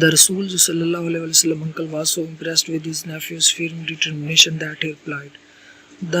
The Rasul sallallahu alaihi wasallam uncle was so impressed with his nephew's firm determination that he replied, The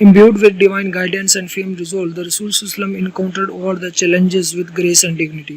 Imbued with divine guidance and firm resolve, the Rasul sallam encountered all the challenges with grace and dignity.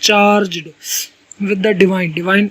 charged with the divine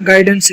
guidance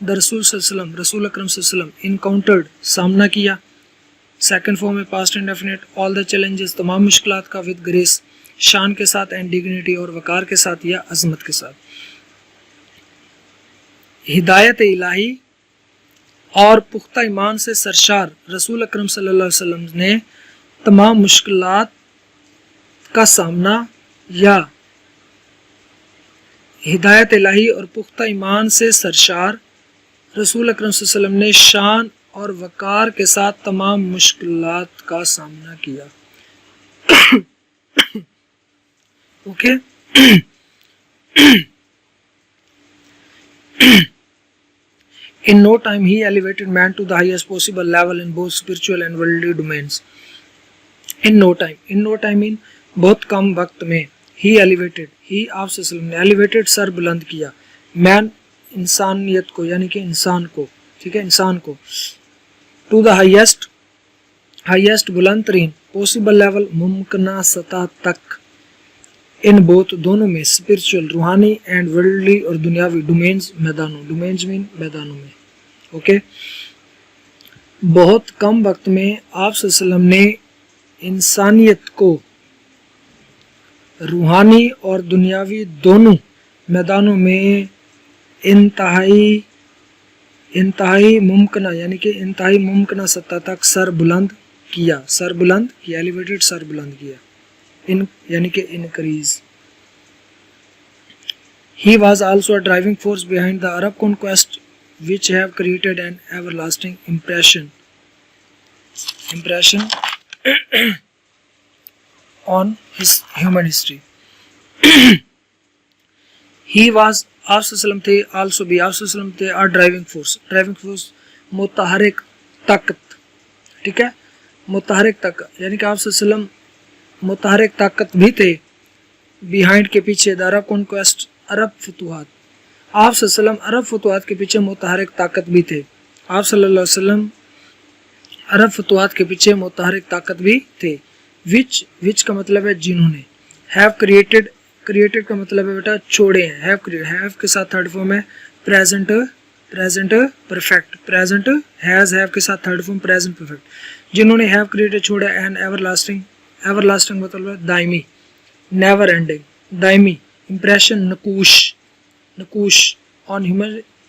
دا رسول صلی اللہ علیہ وسلم رسول اکرم صلی اللہ علیہ وسلم encountered سامنا کیا. سیکنڈ فارم ہے past indefinite all the challenges تمام مشکلات کا ود گریس شان کے ساتھ اینڈ ڈگنیٹی اور وقار کے ساتھ یا عظمت کے ساتھ. ہدایت الہی اور پختہ ایمان سے سرشار رسول اکرم صلی اللہ علیہ وسلم نے تمام مشکلات کا سامنا یا ہدایت الہی اور پختہ ایمان سے سرشار رسول اکرم صلی اللہ علیہ وسلم نے شان اور وقار کے ساتھ تمام مشکلات کا سامنا کیا. Okay In no time he elevated man to the highest possible level in both spiritual and worldly domains. In no time in بہت کم وقت میں he elevated he آپ صلی اللہ علیہ وسلم نے elevated سر بلند کیا man انسانیت کو یعنی کہ انسان کو ٹھیک ہے انسان کو to the highest بلند ترین possible level ممکنہ سطح تک ان بہت دونوں میں spiritual روحانی and worldly اور دنیاوی domains میدانوں میں اوکے. بہت کم وقت میں آپ صلی اللہ علیہ وسلم نے انسانیت کو روحانی اور دنیاوی دونوں میدانوں میں انتہائی ممکنہ یعنی کہ انتہائی ممکنہ سطح تک سر بلند کیا ایلیویٹڈ سر بلند کیا یعنی کہ increase. He was also a driving force behind the Arab conquest which have created an everlasting impression on his human history. He was آپ صلی اللہ علیہ وسلم تھے also بھی آپ صلی اللہ علیہ وسلم تھے a driving force متحرک طاقت ٹھیک ہے متحرک طاقت یعنی کہ آپ صلی اللہ علیہ وسلم متحرک طاقت بھی تھے behind کے پیچھے the Arab conquest عرب فتوحات آپ صلی اللہ علیہ وسلم عرب فتوحات کے پیچھے متحرک طاقت بھی تھے آپ صلی اللہ علیہ وسلم عرب فتوحات کے پیچھے متحرک طاقت بھی تھے which کا مطلب ہے جنہوں نے have created کا مطلب ہے بیٹا چھوڑے ہیں have کے ساتھ تھرڈ فارم ہے present perfect present has have کے ساتھ تھرڈ فارم present perfect جنہوں نے have created چھوڑا and everlasting مطلب ہے دائمی never ending دائمی impression نقوش on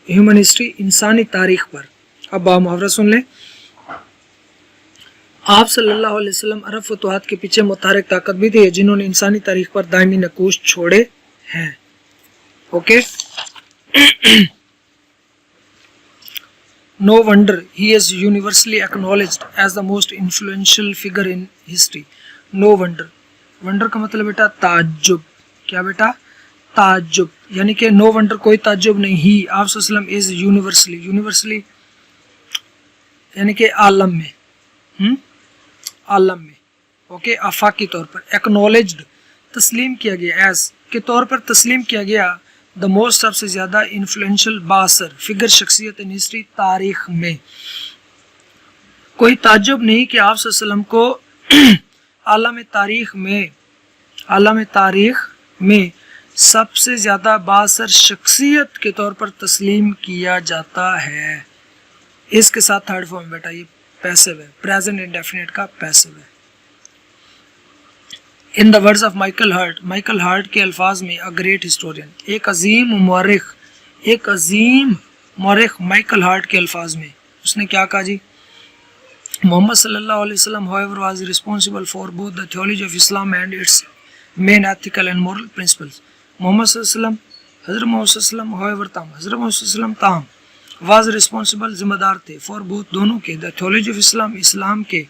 human history انسانی تاریخ پر. اب محاورہ سن لیں. آپ صلی اللہ علیہ وسلم عرب فتوحات کے پیچھے متحرک طاقت بھی تھی جنہوں نے انسانی تاریخ پر دائمی نقوش چھوڑے ہیں. Okay No wonder he is universally acknowledged as the most influential figure in history. No wonder کا مطلب بیٹا تعجب. کیا بیٹا تعجب یعنی کہ no wonder کوئی تعجب نہیں ہی آپ صلی اللہ علیہ وسلم is universally یعنی کہ عالم میں اوکے آفاقی طور پر acknowledged تسلیم کیا گیا as کے طور پر تسلیم کیا گیا the most سب سے زیادہ influential باثر فگر شخصیت in history تاریخ میں. کوئی تعجب نہیں کہ آپ صلی اللہ علیہ وسلم کو عالم تاریخ میں سب سے زیادہ باثر شخصیت کے طور پر تسلیم کیا جاتا ہے. اس کے ساتھ تھرڈ فارم بیٹا یہ پیسو ہے پریزنٹ انڈیفینٹ کا پیسو ہے. In the words of Michael Hart کے الفاظ میں a great historian ایک عظیم مورخ مائیکل ہارٹ کے الفاظ میں اس نے کیا کہا جی محمد صلی اللہ علیہ وسلم however was responsible for both the theology of Islam and its main ethical and moral principles. محمد صلی اللہ علیہ وسلم حضرت محمد صلی اللہ علیہ وسلم حضرت محمد صلی اللہ علیہ وسلم was responsible ذمہ دار تھے for both دونوں کے the theology of Islam اسلام کے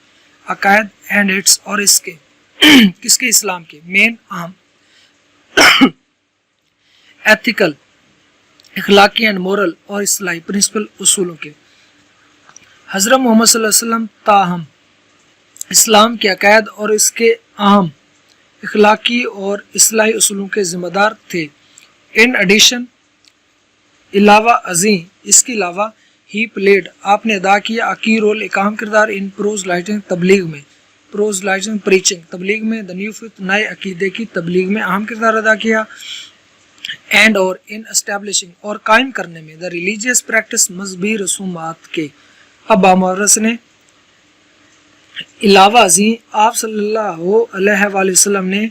عقائد and its اور اس کے کس کے اسلام کے مین اہم ایتھیکل اخلاقی اینڈ مورل اور اصلاحی پرنسپل اصولوں کے. حضرت محمد صلی اللہ علیہ وسلم تاہم اسلام کے عقائد اور اس کے اہم اخلاقی اور اصلاحی اصولوں کے ذمہ دار تھے. ان ایڈیشن علاوہ ازیں اس کے علاوہ ہی پلیڈ آپ نے ادا کیا کی رول ایک اہم کردار ان پروز لائٹنگ تبلیغ میں پروز لائٹنگ پریچنگ تبلیغ میں دا نیو فیتھ نئے عقیدے کی تبلیغ میں اہم کردار ادا کیا. اینڈ اور ان اسٹیبلشنگ اور قائم کرنے میں دا ریلیجیس پریکٹس مذہبی رسومات کے. اب مورث نے علاوہ ازیں آپ صلی اللہ علیہ وآلہ وسلم نے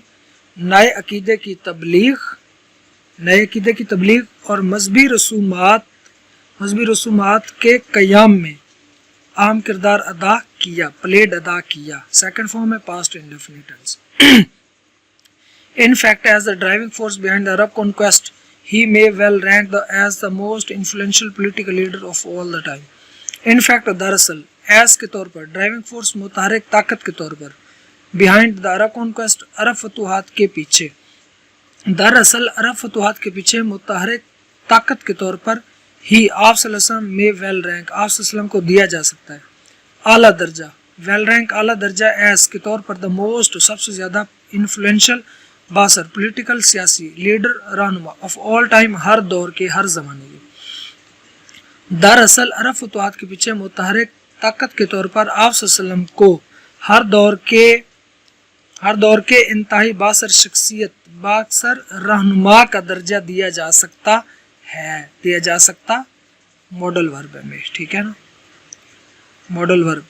نئے عقیدے کی تبلیغ اور مذہبی رسومات کے قیام میں اہم کردار ادا کیا. سیکنڈ فارم ہے past indefinite tense. In fact, as the driving force behind the Arab conquest, he may well rank as the most influential political leader of all the time. In fact, دراصل as کے طور پر driving force متحرک طاقت کے طور پر behind the Arab conquest عرب فتوحات کے پیچھے دراصل عرب فتوحات کے پیچھے متحرک طاقت کے طور پر ہی آپ صلی اللہ علیہ وسلم میں ویل رینک آپ صلی اللہ علیہ وسلم کو دیا جا سکتا ہے اعلیٰ درجہ. ویل رینک اعلیٰ درجہ ایس کے طور پر دا موسٹ سب سے زیادہ انفلوئنشل باثر پولیٹیکل سیاسی لیڈر رہنما آف آل ٹائم ہر دور کے ہر زمانے کے. دراصل عرب فتوحات کے پیچھے متحرک طاقت کے طور پر آپ صلی اللہ علیہ وسلم کو ہر دور کے انتہائی باثر شخصیت باثر رہنما کا درجہ دیا جا سکتا ماڈل ورب میں. ٹھیک ہے نا. Modal verb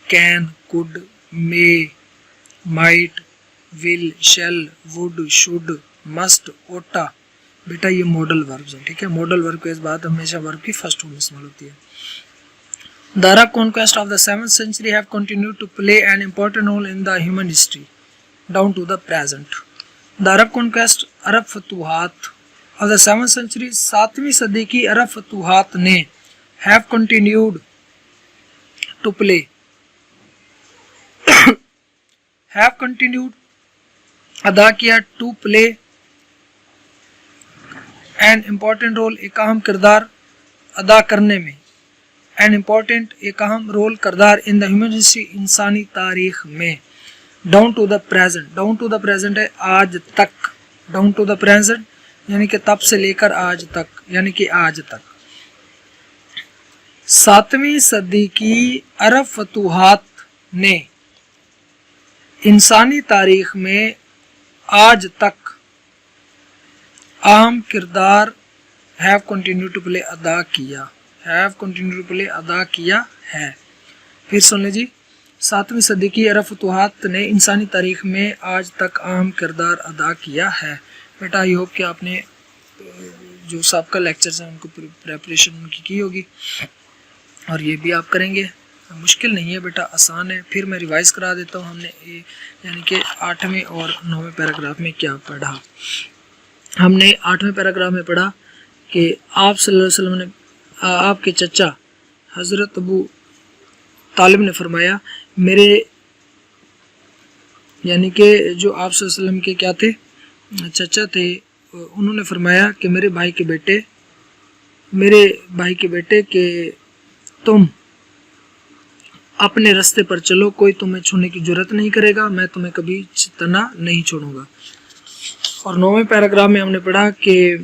can could may might will shall would should must ought to. بیٹا یہ ماڈل وربز ہیں. ٹھیک ہے. ماڈل ورب کے اس بات ہمیشہ ورب کی فرسٹ فارم استعمال ہوتی ہے. The Arab conquest of the 7th century have continued to play an important role in the human history down to the present. The Arab conquest عرب فتوحات of the 7th century 7ویں صدی کی عرب فتوحات نے have continued to play ادا کیا to play an important role ایک اہم کردار ادا کرنے میں an important ایک اہم رول کردار in the human history انسانی تاریخ میں. down to the present ہے آج تک. down to the present یعنی کہ تب سے لے کر آج تک یعنی کہ آج تک. 7ویں صدی کی عرب فتوحات نے انسانی تاریخ میں آج تک اہم کردار have continued to play ادا کیا ہے. پھر سن لیں جی. 7ویں صدی کی عرب فتوحات نے انسانی تاریخ میں آج تک اہم کردار ادا کیا ہے. بیٹا یہ ہوپ کہ آپ نے جو سابقہ لیکچرز ہیں ان کو پریپریشن ان کی ہوگی اور یہ بھی آپ کریں گے. مشکل نہیں ہے بیٹا, آسان ہے. پھر میں ریوائز کرا دیتا ہوں. ہم نے یعنی کہ 8ویں اور 9ویں پیراگراف میں کیا پڑھا. ہم نے 8ویں پیراگراف میں پڑھا کہ آپ صلی اللہ علیہ وسلم نے آپ کے چچا حضرت ابو طالب نے فرمایا میرے یعنی کہ جو آپ صلی اللہ علیہ وسلم کے کیا تھے چچا تھے, انہوں نے فرمایا کہ میرے بھائی کے بیٹے کہ تم اپنے راستے پر چلو, کوئی تمہیں چھونے کی جرات نہیں کرے گا, میں تمہیں کبھی تنہا نہیں چھوڑوں گا. اور 9ویں پیراگراف میں ہم نے پڑھا کہ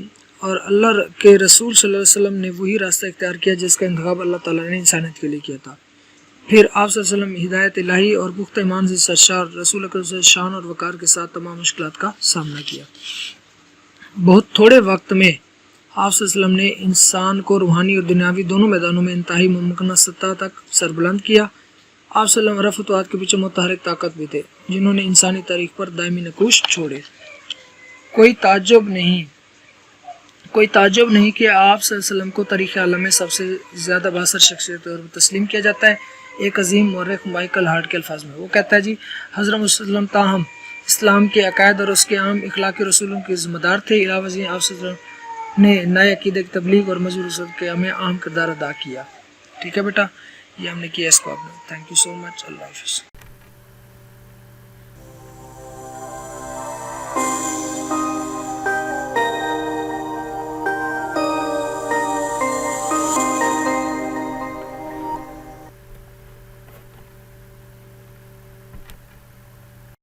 اور اللہ کے رسول صلی اللہ علیہ وسلم نے وہی راستہ اختیار کیا جس کا انتخاب اللہ تعالیٰ نے انسانیت کے لیے کیا تھا. پھر آپ صلی اللہ علیہ وسلم ہدایت الہی اور پختہ ایمان سے سرشار رسول اکرم صلی اللہ علیہ وسلم شان اور وقار کے ساتھ تمام مشکلات کا سامنا کیا. بہت تھوڑے وقت میں آپ صلی اللہ علیہ وسلم نے انسان کو روحانی اور دنیاوی دونوں میدانوں میں انتہائی ممکنہ سطح تک سربلند کیا. آپ صلی اللہ علیہ وسلم عرب فتوحات کے پیچھے متحرک طاقت بھی تھے جنہوں نے انسانی تاریخ پر دائمی نقوش چھوڑے. کوئی تعجب نہیں کہ آپ صلی اللہ علیہ وسلم کو تاریخ عالم میں سب سے زیادہ باثر شخصیت اور تسلیم کیا جاتا ہے. ایک عظیم مورخ مائیکل ہارٹ کے الفاظ میں وہ کہتا ہے جی حضرت وسلم تاہم اسلام کے عقائد اور اس کے عام اخلاقی رسولوں کے ذمہ دار تھے. علاوہ ازیں آپ صلی اللہ علیہ وسلم نے نئے عقیدے کی تبلیغ اور مذہبی رسالت کے ہمیں اہم کردار ادا کیا. ٹھیک ہے بیٹا, یہ ہم نے کیا اس کو آپ نے. تھینک یو سو مچ. اللہ حافظ.